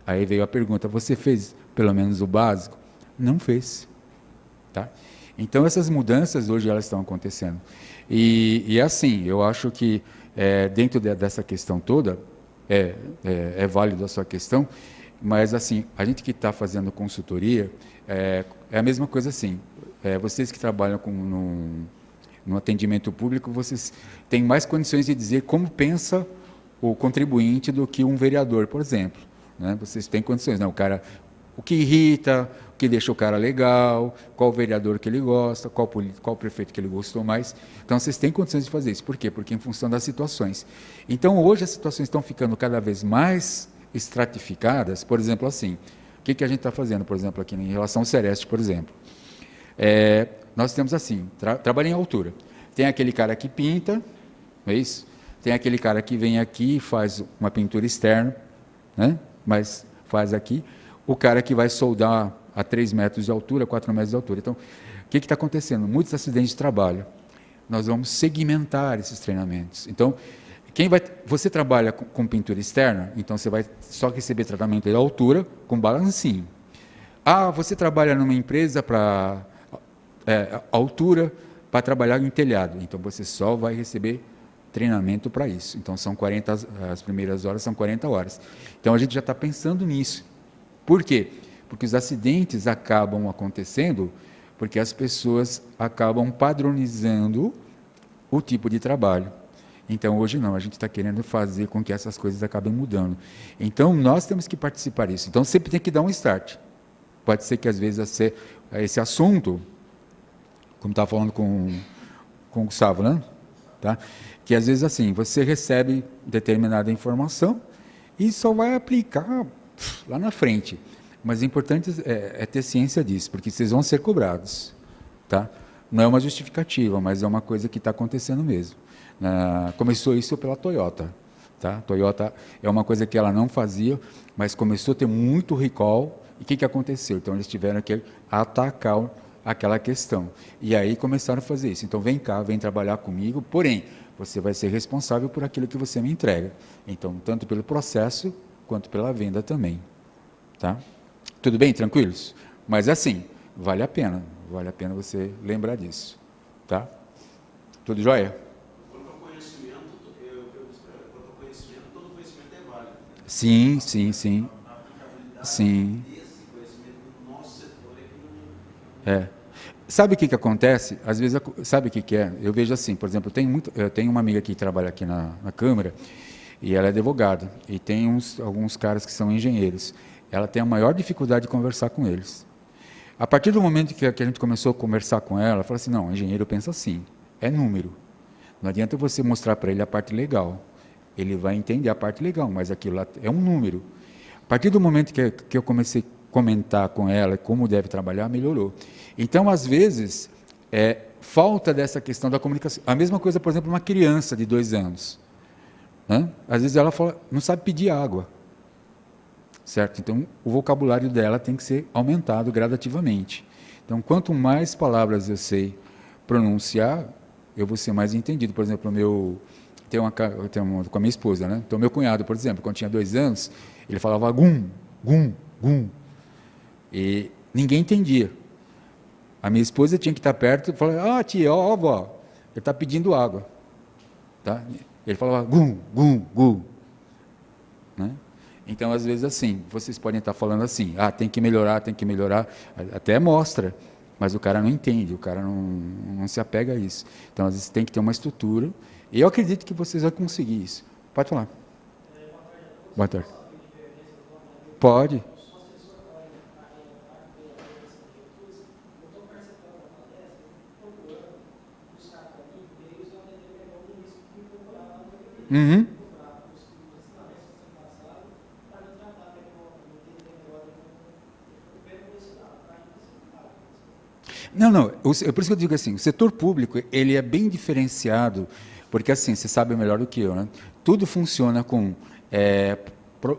Aí veio a pergunta, você fez pelo menos o básico? Não fez. Tá? Então, essas mudanças hoje elas estão acontecendo. E assim, eu acho que dentro dessa questão toda, é válido a sua questão, mas assim, a gente que está fazendo consultoria, é a mesma coisa assim, vocês que trabalham no atendimento público, vocês têm mais condições de dizer como pensa o contribuinte do que um vereador, por exemplo, né? Vocês têm condições, né? O que irrita, o que deixa o cara legal, qual vereador que ele gosta, qual prefeito que ele gostou mais. Então, vocês têm condições de fazer isso. Por quê? Porque em função das situações. Então, hoje as situações estão ficando cada vez mais estratificadas. Por exemplo, assim, o que a gente está fazendo, por exemplo, aqui em relação ao Sereste, por exemplo? Nós temos assim, trabalho em altura. Tem aquele cara que pinta, não é isso? Tem aquele cara que vem aqui e faz uma pintura externa, né? Mas faz aqui. O cara que vai soldar a 3 metros de altura, 4 metros de altura. Então, o que está acontecendo? Muitos acidentes de trabalho. Nós vamos segmentar esses treinamentos. Então, você trabalha com pintura externa, então você vai só receber tratamento de altura com balancinho. Você trabalha numa empresa para altura para trabalhar em telhado, então você só vai receber treinamento para isso. Então, as primeiras horas são 40 horas. Então, a gente já está pensando nisso. Por quê? Porque os acidentes acabam acontecendo porque as pessoas acabam padronizando o tipo de trabalho. Então, hoje não, a gente está querendo fazer com que essas coisas acabem mudando. Então, nós temos que participar disso. Então, sempre tem que dar um start. Pode ser que, às vezes, esse assunto, como estava falando com o Gustavo, né? Tá? Que, às vezes, assim, você recebe determinada informação e só vai aplicar lá na frente. Mas o importante é ter ciência disso, porque vocês vão ser cobrados. Tá? Não é uma justificativa, mas é uma coisa que está acontecendo mesmo. Começou isso pela Toyota. Tá? A Toyota é uma coisa que ela não fazia, mas começou a ter muito recall. E o que aconteceu? Então, eles tiveram que atacar aquela questão. E aí começaram a fazer isso. Então, vem cá, vem trabalhar comigo, porém, você vai ser responsável por aquilo que você me entrega. Então, tanto pelo processo, quanto pela venda também. Tá? Tudo bem? Tranquilos? Mas assim, vale a pena você lembrar disso. Tá? Tudo jóia? Quanto ao conhecimento, todo conhecimento é válido. Sim, sim, sim. A aplicabilidade Sim. desse conhecimento no nosso setor é que não... É. Sabe o que acontece? Às vezes, sabe o que é? Eu vejo assim, por exemplo, eu tenho uma amiga que trabalha aqui na Câmara, e ela é advogada, e tem alguns caras que são engenheiros. Ela tem a maior dificuldade de conversar com eles. A partir do momento que a gente começou a conversar com ela fala assim, não, o engenheiro pensa assim, é número. Não adianta você mostrar para ele a parte legal. Ele vai entender a parte legal, mas aquilo lá é um número. A partir do momento que eu comecei a comentar com ela como deve trabalhar, melhorou. Então, às vezes, falta dessa questão da comunicação. A mesma coisa, por exemplo, uma criança de 2 anos. Né? Às vezes ela não sabe pedir água. Certo? Então, o vocabulário dela tem que ser aumentado gradativamente. Então, quanto mais palavras eu sei pronunciar, eu vou ser mais entendido. Por exemplo, com a minha esposa, né? Então, meu cunhado, por exemplo, quando tinha 2 anos, ele falava gum, gum, gum. E ninguém entendia. A minha esposa tinha que estar perto e falar, tia, ó, vó, ele está pedindo água. Tá? Ele falava gum, gum, gum. Né? Então, às vezes, assim, vocês podem estar falando assim, tem que melhorar, até mostra, mas o cara não entende, o cara não se apega a isso. Então, às vezes, tem que ter uma estrutura, e eu acredito que vocês vão conseguir isso. Pode falar. Boa tarde. Pode. Uhum. Não, por isso que eu digo assim, o setor público, ele é bem diferenciado, porque assim, você sabe melhor do que eu, né? Tudo funciona com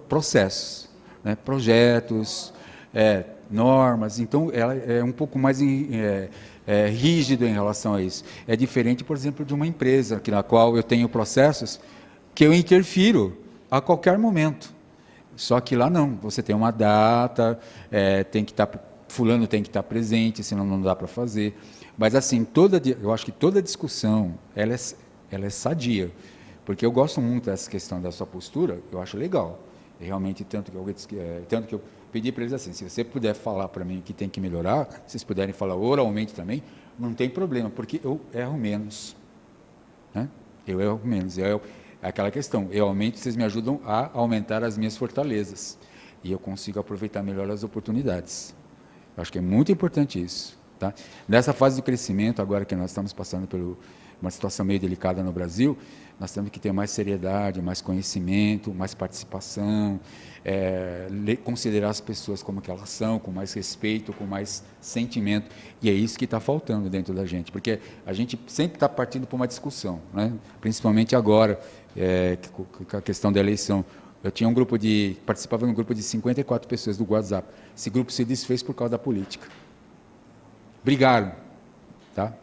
processos, né? Projetos, normas, então ela é um pouco mais rígido em relação a isso. É diferente, por exemplo, de uma empresa, na qual eu tenho processos que eu interfiro a qualquer momento. Só que lá não, você tem uma data, tem que estar... fulano tem que estar presente, senão não dá para fazer. Mas, assim, eu acho que toda discussão, ela é sadia, porque eu gosto muito dessa questão da sua postura, eu acho legal. E realmente, tanto que eu pedi para eles assim, se você puder falar para mim que tem que melhorar, se vocês puderem falar oralmente também, não tem problema, porque eu erro menos. Né? Eu erro menos. É aquela questão, vocês me ajudam a aumentar as minhas fortalezas, e eu consigo aproveitar melhor as oportunidades. Acho que é muito importante isso. Tá? Nessa fase de crescimento, agora que nós estamos passando por uma situação meio delicada no Brasil, nós temos que ter mais seriedade, mais conhecimento, mais participação, considerar as pessoas como que elas são, com mais respeito, com mais sentimento. E é isso que está faltando dentro da gente, porque a gente sempre está partindo para uma discussão, né? Principalmente agora, com a questão da eleição. Eu tinha participava de um grupo de 54 pessoas do WhatsApp. Esse grupo se desfez por causa da política. Brigaram, tá?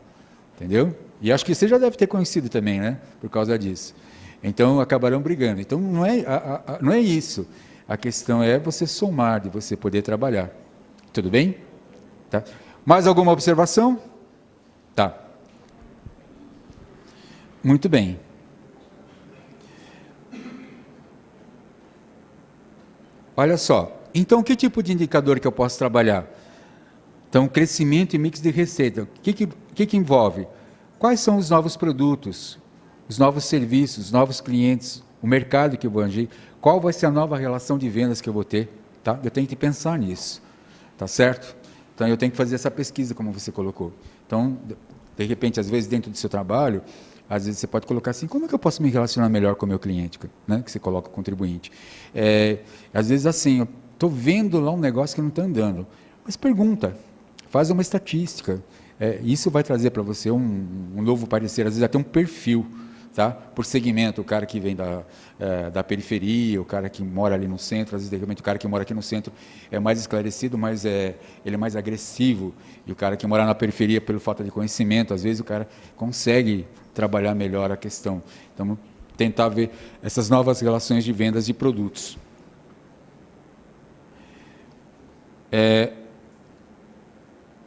Entendeu? E acho que você já deve ter conhecido também, né? Por causa disso. Então, acabaram brigando. Então, não é isso. A questão é você somar, de você poder trabalhar. Tudo bem? Tá? Mais alguma observação? Tá. Muito bem. Olha só, Então, que tipo de indicador que eu posso trabalhar? Então, crescimento e mix de receita. O que envolve? Quais são os novos produtos, os novos serviços, os novos clientes, o mercado que eu vou agir? Qual vai ser a nova relação de vendas que eu vou ter? Tá? Eu tenho que pensar nisso, tá certo? Então, eu tenho que fazer essa pesquisa, como você colocou. Então, de repente, às vezes, dentro do seu trabalho, às vezes você pode colocar assim, como é que eu posso me relacionar melhor com o meu cliente? Né? Que você coloca o contribuinte. Às vezes, assim, eu estou vendo lá um negócio que não está andando. Mas pergunta, faz uma estatística. Isso vai trazer para você um novo parecer, às vezes até um perfil, tá? Por segmento, o cara que vem da periferia, o cara que mora ali no centro, às vezes, de repente, o cara que mora aqui no centro é mais esclarecido, mas ele é mais agressivo, e o cara que mora na periferia, pelo falta de conhecimento, às vezes o cara consegue trabalhar melhor a questão. Então, tentar ver essas novas relações de vendas de produtos.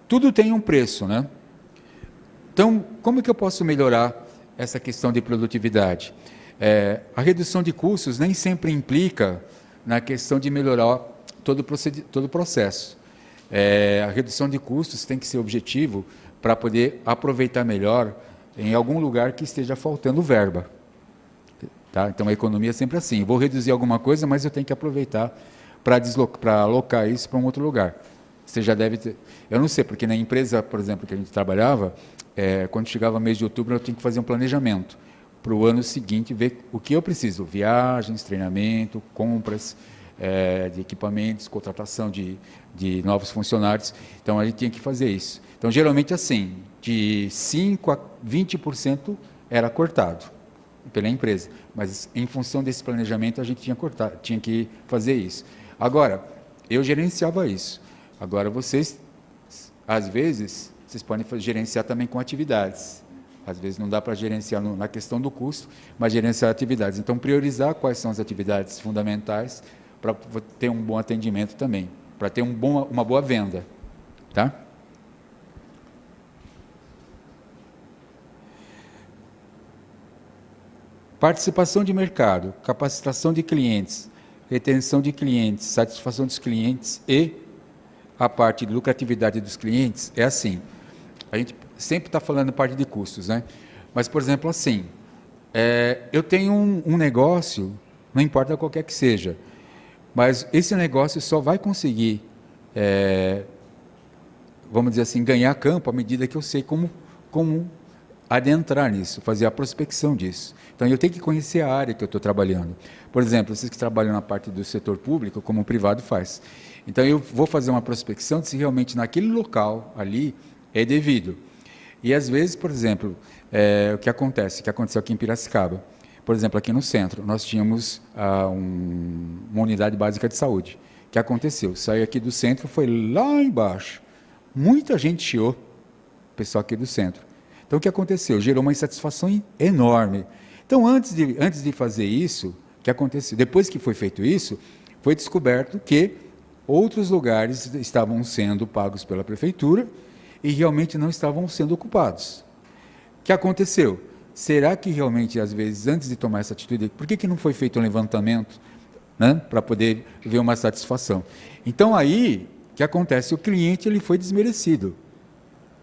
Tudo tem um preço, né? Então, como que eu posso melhorar essa questão de produtividade? A redução de custos nem sempre implica na questão de melhorar todo o processo. A redução de custos tem que ser objetivo para poder aproveitar melhor em algum lugar que esteja faltando verba. Tá? Então, a economia é sempre assim. Vou reduzir alguma coisa, mas eu tenho que aproveitar para alocar isso para um outro lugar. Você já deve ter... Eu não sei, porque na empresa, por exemplo, que a gente trabalhava, quando chegava mês de outubro, eu tinha que fazer um planejamento para o ano seguinte, ver o que eu preciso. Viagens, treinamento, compras de equipamentos, contratação de novos funcionários. Então, a gente tinha que fazer isso. Então, geralmente, assim, de 5% a 20% era cortado pela empresa. Mas, em função desse planejamento, a gente tinha que fazer isso. Agora, eu gerenciava isso. Agora, vocês, às vezes, vocês podem gerenciar também com atividades. Às vezes, não dá para gerenciar na questão do custo, mas gerenciar atividades. Então, priorizar quais são as atividades fundamentais para ter um bom atendimento também, para ter uma boa venda. Tá? Participação de mercado, capacitação de clientes, retenção de clientes, satisfação dos clientes e a parte de lucratividade dos clientes é assim. A gente sempre está falando parte de custos, né? Mas, por exemplo, assim, eu tenho um negócio, não importa qualquer que seja, mas esse negócio só vai conseguir, vamos dizer assim, ganhar campo à medida que eu sei como adentrar nisso, fazer a prospecção disso. Então, eu tenho que conhecer a área que eu estou trabalhando. Por exemplo, vocês que trabalham na parte do setor público, como o privado faz. Então, eu vou fazer uma prospecção de se realmente naquele local ali é devido. E, às vezes, por exemplo, o que aconteceu aqui em Piracicaba. Por exemplo, aqui no centro, nós tínhamos uma unidade básica de saúde. O que aconteceu? Saiu aqui do centro, foi lá embaixo. Muita gente chiou, o pessoal aqui do centro. Então, o que aconteceu? Gerou uma insatisfação enorme. Então, antes de fazer isso, o que aconteceu? Depois que foi feito isso, foi descoberto que outros lugares estavam sendo pagos pela prefeitura e realmente não estavam sendo ocupados. O que aconteceu? Será que realmente, às vezes, antes de tomar essa atitude, por que não foi feito um levantamento, né, para poder ver uma satisfação? Então, aí, o que acontece? O cliente ele foi desmerecido.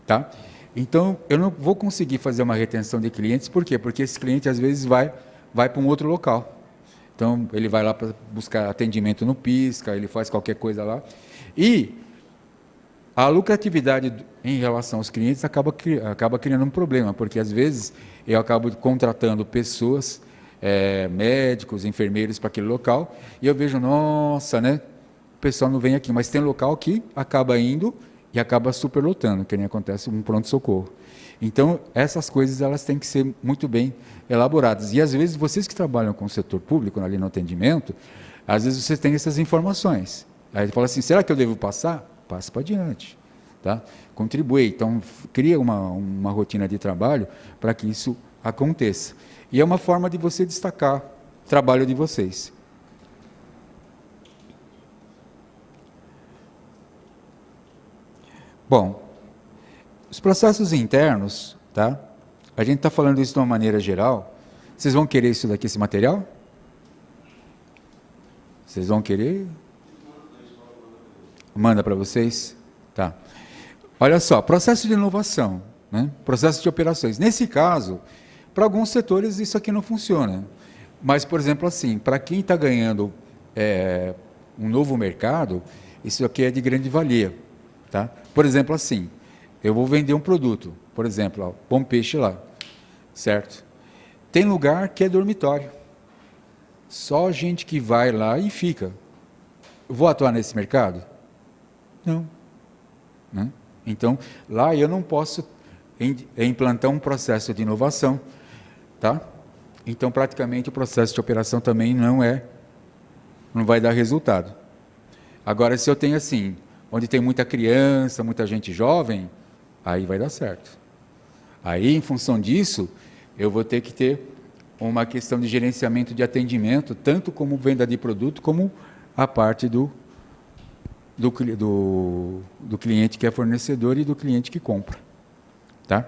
Tá? Então, eu não vou conseguir fazer uma retenção de clientes, por quê? Porque esse cliente, às vezes, vai para um outro local. Então, ele vai lá para buscar atendimento no Pisca, ele faz qualquer coisa lá. E a lucratividade em relação aos clientes acaba criando um problema, porque, às vezes, eu acabo contratando pessoas, médicos, enfermeiros para aquele local, e eu vejo, nossa, né? O pessoal não vem aqui, mas tem local que acaba indo e acaba superlotando, que nem acontece um pronto-socorro. Então, essas coisas elas têm que ser muito bem elaboradas. E, às vezes, vocês que trabalham com o setor público, ali no atendimento, às vezes vocês têm essas informações. Aí ele fala assim, será que eu devo passar? Passe para adiante. Tá? Contribui. Então, cria uma rotina de trabalho para que isso aconteça. E é uma forma de você destacar o trabalho de vocês. Bom, os processos internos, tá? A gente está falando isso de uma maneira geral. Vocês vão querer isso daqui, esse material? Vocês vão querer? Manda para vocês? Tá. Olha só, processo de inovação, né? Processo de operações. Nesse caso, para alguns setores isso aqui não funciona. Mas, por exemplo, assim, para quem está ganhando um novo mercado, isso aqui é de grande valia. Tá? Por exemplo, assim, eu vou vender um produto, por exemplo, ó, Bom Peixe lá, certo? Tem lugar que é dormitório. Só gente que vai lá e fica. Eu vou atuar nesse mercado? Não. Né? Então, lá eu não posso implantar um processo de inovação, tá? Então, praticamente, o processo de operação também não vai dar resultado. Agora, se eu tenho assim, onde tem muita criança, muita gente jovem, aí vai dar certo. Aí, em função disso, eu vou ter que ter uma questão de gerenciamento de atendimento, tanto como venda de produto, como a parte do cliente que é fornecedor e do cliente que compra. Tá?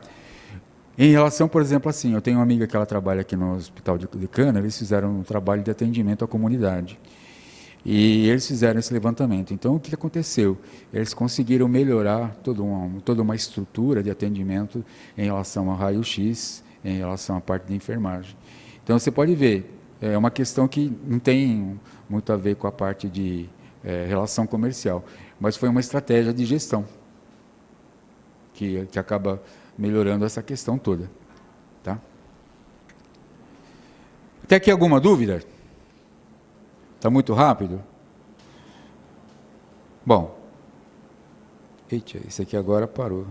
Em relação, por exemplo, assim, eu tenho uma amiga que ela trabalha aqui no Hospital de Cana, eles fizeram um trabalho de atendimento à comunidade. E eles fizeram esse levantamento. Então, o que aconteceu? Eles conseguiram melhorar toda uma estrutura de atendimento em relação ao raio-x, em relação à parte de enfermagem. Então, você pode ver, é uma questão que não tem muito a ver com a parte de relação comercial, mas foi uma estratégia de gestão que acaba melhorando essa questão toda. Tá? Até aqui alguma dúvida? Está muito rápido? Bom. Eita, esse aqui agora parou.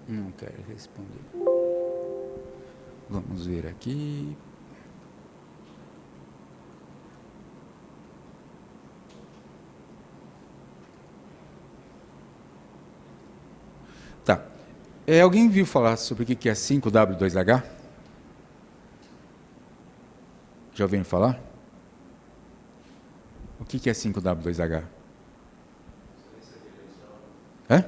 Não quero responder. Vamos ver aqui. Tá. Alguém viu falar sobre o que é 5W2H? Já ouviram falar? O que é 5W2H? É?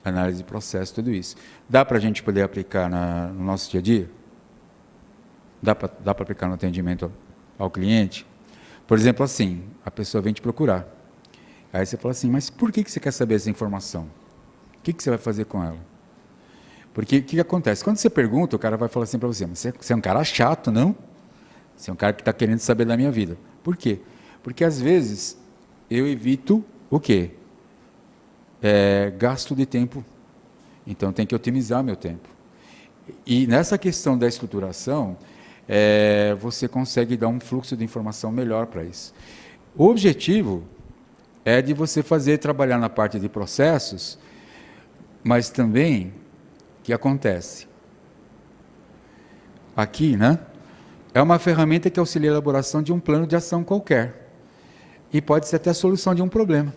Análise de processo, tudo isso. Dá para a gente poder aplicar no nosso dia a dia? Dá para aplicar no atendimento ao cliente? Por exemplo, assim, a pessoa vem te procurar. Aí você fala assim, mas por que você quer saber essa informação? O que você vai fazer com ela? Porque o que acontece? Quando você pergunta, o cara vai falar assim para você, mas você é um cara chato, não? Você é um cara que está querendo saber da minha vida. Por quê? Porque às vezes eu evito o quê? Gasto de tempo. Então tem que otimizar meu tempo. E nessa questão da estruturação, você consegue dar um fluxo de informação melhor para isso. O objetivo é de você trabalhar na parte de processos, mas também, o que acontece? Aqui, né? É uma ferramenta que auxilia a elaboração de um plano de ação qualquer. E pode ser até a solução de um problema.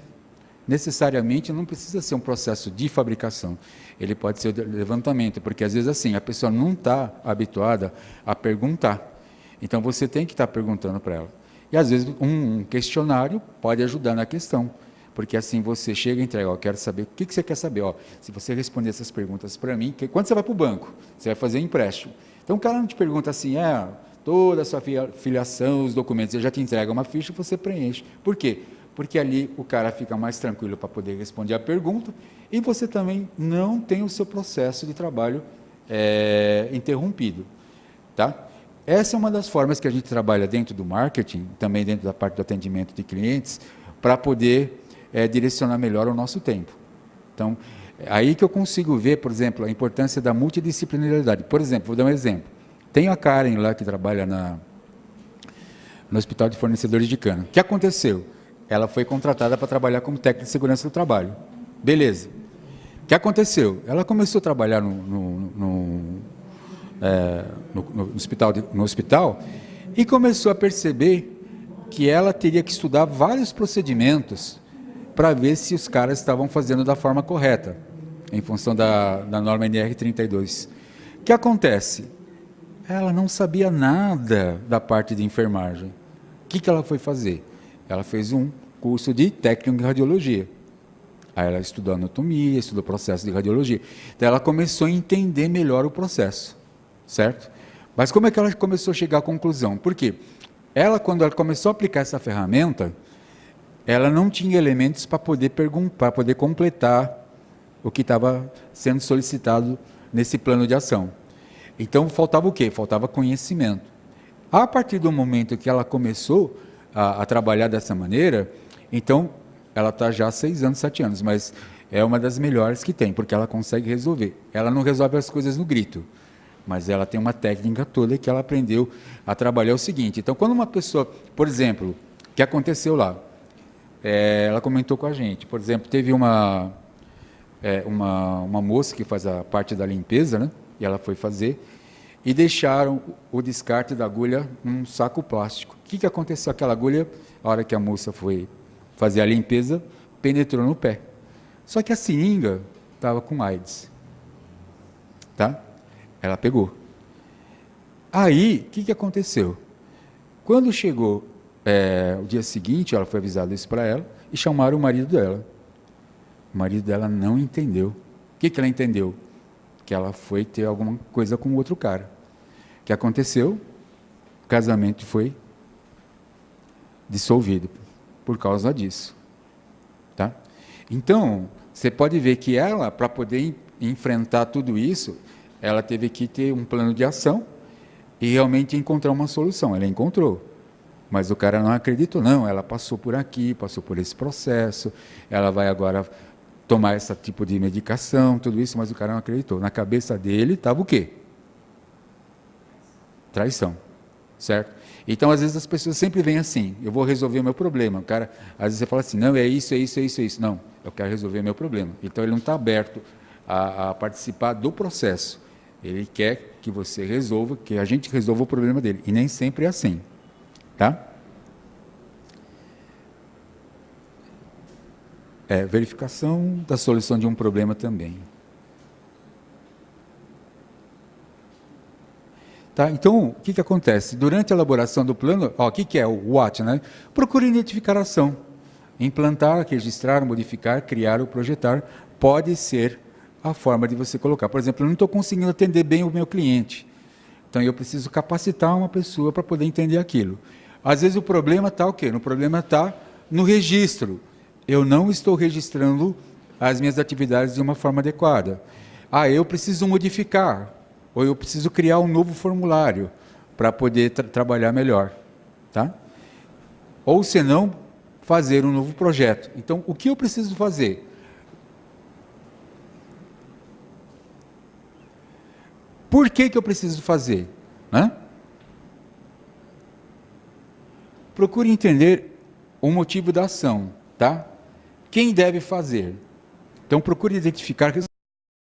Necessariamente não precisa ser um processo de fabricação. Ele pode ser o levantamento, porque às vezes assim, a pessoa não está habituada a perguntar. Então você tem que estar perguntando para ela. E às vezes um questionário pode ajudar na questão. Porque assim você chega e entrega, eu quero saber, o que você quer saber? Se você responder essas perguntas para mim, quando você vai para o banco, você vai fazer um empréstimo. Então o cara não te pergunta assim, toda a sua filiação, os documentos, ele já te entrega uma ficha e você preenche. Por quê? Porque ali o cara fica mais tranquilo para poder responder a pergunta e você também não tem o seu processo de trabalho interrompido. Tá? Essa é uma das formas que a gente trabalha dentro do marketing, também dentro da parte do atendimento de clientes, para poder direcionar melhor o nosso tempo. Então, aí que eu consigo ver, por exemplo, a importância da multidisciplinaridade. Por exemplo, vou dar um exemplo. Tem a Karen lá que trabalha no Hospital de Fornecedores de Cana. O que aconteceu? Ela foi contratada para trabalhar como técnica de segurança do trabalho. Beleza. O que aconteceu? Ela começou a trabalhar no hospital e começou a perceber que ela teria que estudar vários procedimentos para ver se os caras estavam fazendo da forma correta, em função da norma NR32. O que acontece? Ela não sabia nada da parte de enfermagem. O que ela foi fazer? Ela fez um curso de técnico em radiologia. Aí ela estudou anatomia, estudou processo de radiologia. Então ela começou a entender melhor o processo, certo? Mas como é que ela começou a chegar à conclusão? Por quê? Quando ela começou a aplicar essa ferramenta, ela não tinha elementos para poder perguntar, para poder completar o que estava sendo solicitado nesse plano de ação. Então faltava o quê? Faltava conhecimento. A partir do momento que ela começou a trabalhar dessa maneira, então ela está já há 6 anos, 7 anos, mas é uma das melhores que tem, porque ela consegue resolver. Ela não resolve as coisas no grito, mas ela tem uma técnica toda que ela aprendeu a trabalhar o seguinte. Então, quando uma pessoa, por exemplo, o que aconteceu lá, ela comentou com a gente, por exemplo, teve uma moça que faz a parte da limpeza, né? E ela foi fazer, e deixaram o descarte da agulha num saco plástico. O que aconteceu? Aquela agulha, a hora que a moça foi fazer a limpeza, penetrou no pé. Só que a seringa estava com AIDS. Tá? Ela pegou. Aí, o que aconteceu? Quando chegou o dia seguinte, ela foi avisada isso para ela, e chamaram o marido dela. O marido dela não entendeu. O que ela entendeu? Que ela foi ter alguma coisa com outro cara. O que aconteceu? O casamento foi dissolvido por causa disso. Tá? Então, você pode ver que ela, para poder enfrentar tudo isso, ela teve que ter um plano de ação e realmente encontrar uma solução. Ela encontrou. Mas o cara não acreditou, não. Ela passou por aqui, passou por esse processo, ela vai agora tomar esse tipo de medicação, tudo isso, mas o cara não acreditou. Na cabeça dele estava o quê? Traição, certo? Então, às vezes, as pessoas sempre vêm assim, eu vou resolver o meu problema. O cara, às vezes, você fala assim, não, é isso, é isso, é isso, é isso. Não, eu quero resolver o meu problema. Então, ele não está aberto a participar do processo. Ele quer que você resolva, que a gente resolva o problema dele. E nem sempre é assim, tá? Verificação da solução de um problema também. Tá? Então, o que acontece? Durante a elaboração do plano, o que é o what, né? Procure identificar a ação. Implantar, registrar, modificar, criar ou projetar pode ser a forma de você colocar. Por exemplo, eu não estou conseguindo atender bem o meu cliente. Então, eu preciso capacitar uma pessoa para poder entender aquilo. Às vezes, o problema está o quê? O problema está no registro. Eu não estou registrando as minhas atividades de uma forma adequada. Eu preciso modificar, ou eu preciso criar um novo formulário para poder trabalhar melhor. Tá? Ou, se não, fazer um novo projeto. Então, o que eu preciso fazer? Por que eu preciso fazer? Né? Procure entender o motivo da ação. Tá? Quem deve fazer? Então, procure identificar